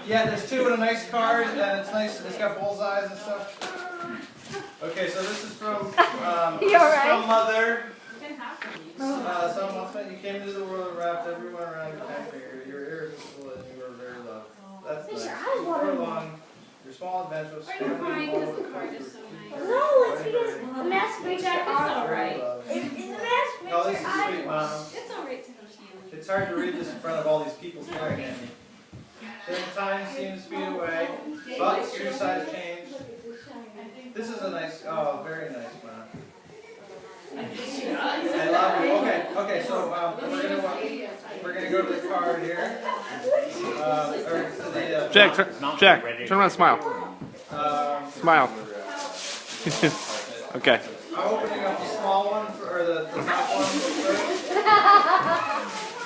Yeah, there's two and a nice card, and it's nice. It's got bullseyes and stuff. Okay, so this is from from Mother. Someone you came into the world and wrapped everyone around your finger. You were irresistible and you were very loved. That's nice. Before long, your small adventure was crying because the card is so nice? No, it's because the mask makes our It's alright. The mask makes Oh, this is our sweet, Mom. It's alright to know Sheila. It's hard to read this in front of all these people staring at me. Then time seems to speed away, but your size changed. This is a nice, very nice, Mom. I love you. Okay, so we're gonna go to the card here. Or to the Jack, turn around and smile. Smile. Okay. I'm opening up the small one or the top one first.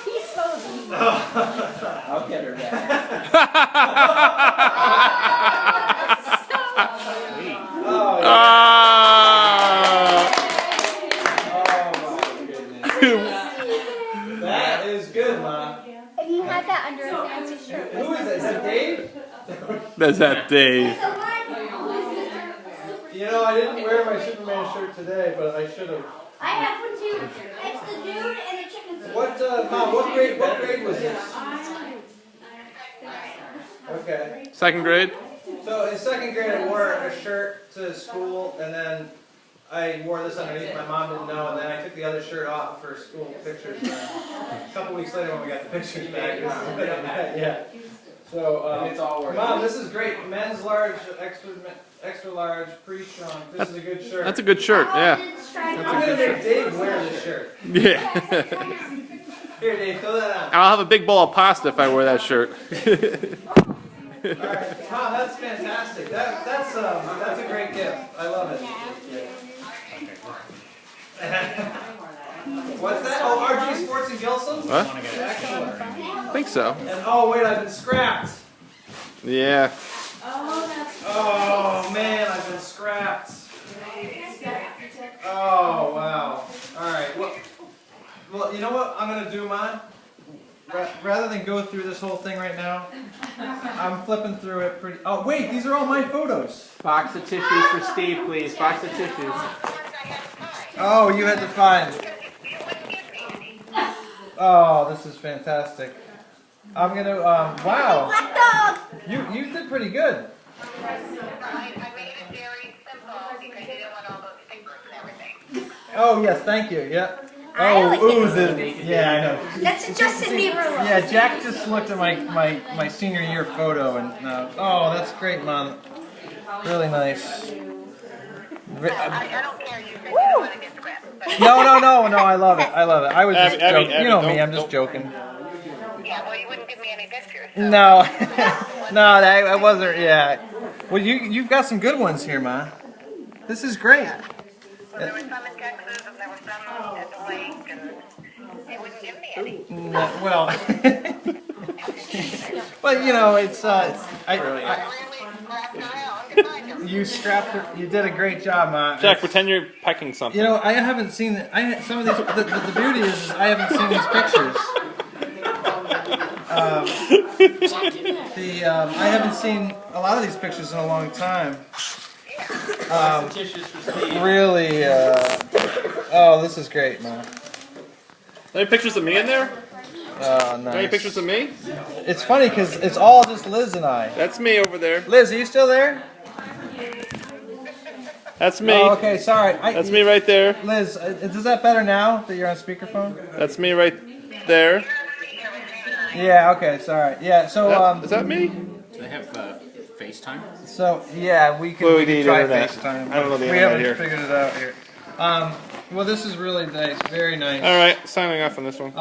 He's so deep. I'll get her back. That is good, Ma. And you had that under a fancy shirt. Who is that? Is that Dave? That's that Dave. You know, I didn't wear my Superman shirt today, but I should have. I have one too. It's the dude and the chicken soup. Mom, what grade was this? Okay. Second grade? So in second grade, I wore a shirt to school, and then I wore this underneath. My mom didn't know, and then I took the other shirt off for school pictures. A couple weeks later, when we got the pictures back, yeah. So, it's all worth Mom, this is great. Men's large, extra large, pre-shrunk. This is a good shirt. That's a good shirt, yeah. I'm gonna make Dave wear this shirt. Yeah. Here, Dave, throw that on. I'll have a big bowl of pasta if I wear that shirt. Alright, Mom, that's fantastic. That's a great gift. I love it. What's that? Oh, RG Sports and Gilson? What? Excellent. I think so. And oh wait, I've been scrapped. Yeah. Oh man, I've been scrapped. Oh wow. Alright, well, you know what I'm gonna do, Mom? Rather than go through this whole thing right now, I'm flipping through it pretty. Oh wait, these are all my photos. Box of tissues for Steve, please. Box of tissues. Oh, you had to find. Oh, this is fantastic. I'm gonna. Wow. Black dog. You did pretty good. I made it very simple because you didn't want all those fingers and everything. Oh yes, thank you. Yeah. I Oh, like ooh, it. yeah, I know. That's a Justin Bieber look. Yeah, Jack just looked at my senior year photo and oh, that's great, Mom. Really nice. I don't care. You said you don't want to get scrapped. But No, I love it. I love it. I was just Abby, joking. You know Abby, me, I'm just joking. yeah, well, you wouldn't give me any pictures. So. No, no, I wasn't. Yeah. Well, you've got some good ones here, Ma. This is great. Well, there were some in Texas and there were some at the lake, and they wouldn't give me any. Well, well, you know, it's I really scrapped around to find them. you scrapped it. You did a great job, Ma. Jack, pretend you're pecking something. You know, I haven't seen some of these. The beauty is I haven't seen these pictures. I haven't seen a lot of these pictures in a long time. Tissues for Steve. Really, oh, this is great, man. Any pictures of me in there? Oh, Any nice. pictures of me? It's funny because it's all just Liz and I. That's me over there. Liz, are you still there? That's me. Oh, okay, sorry. That's me right there. Liz, is that better now that you're on speakerphone? That's me right there. Yeah. Okay. Sorry. Yeah. So Is that me? Do they have FaceTime? So yeah, we Well, we can need try internet. FaceTime. I don't know the we internet haven't here. figured it out here. Well, this is really nice. Very nice. All right, signing off on this one.